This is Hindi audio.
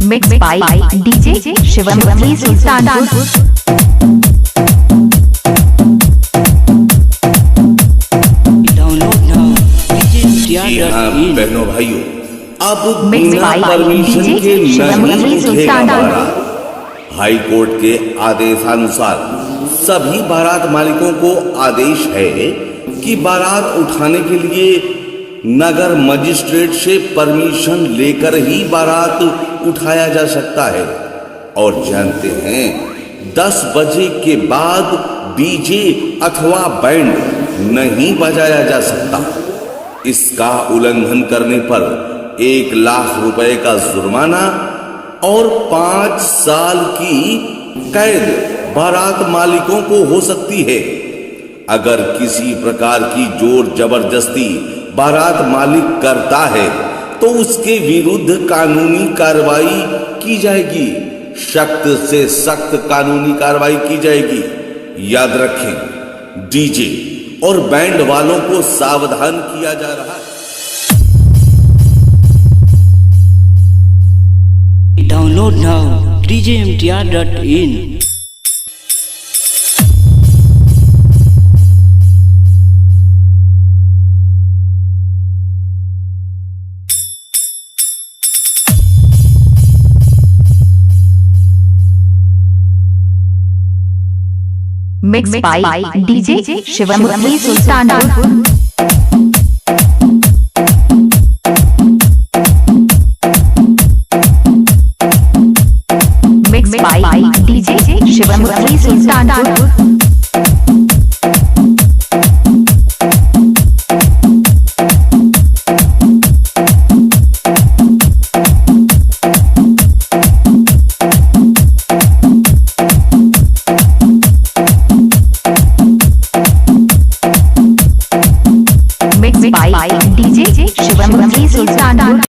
Mixed by DJ Shivam Sultanpur. जी हाँ बहनों भाइयों, अब Mixed बिना by परमिशन DJ के शिवम नहीं उठेगा सुल्तानपुर। बारात। हाई कोर्ट के आदेशानुसार सभी बारात मालिकों को आदेश है कि बारात उठाने के लिए नगर मजिस्ट्रेट से परमिशन लेकर ही बारात उठाया जा सकता है। और जानते हैं 10 बजे के बाद डीजे अथवा बैंड नहीं बजाया जा सकता। इसका उल्लंघन करने पर 1 लाख रुपए का जुर्माना और 5 साल की कैद बारात मालिकों को हो सकती है। अगर किसी प्रकार की जोर जबरदस्ती बारात मालिक करता है तो उसके विरुद्ध कानूनी कार्रवाई की जाएगी, सख्त से सख्त कानूनी कार्रवाई की जाएगी। याद रखें, डीजे और बैंड वालों को सावधान किया जा रहा है। Download now djmtr.in. Mixed by DJ Shivam Sultanpur. Mixed by DJ Shivam Sultanpur. Mixed by DJ Shivam Sultanpur.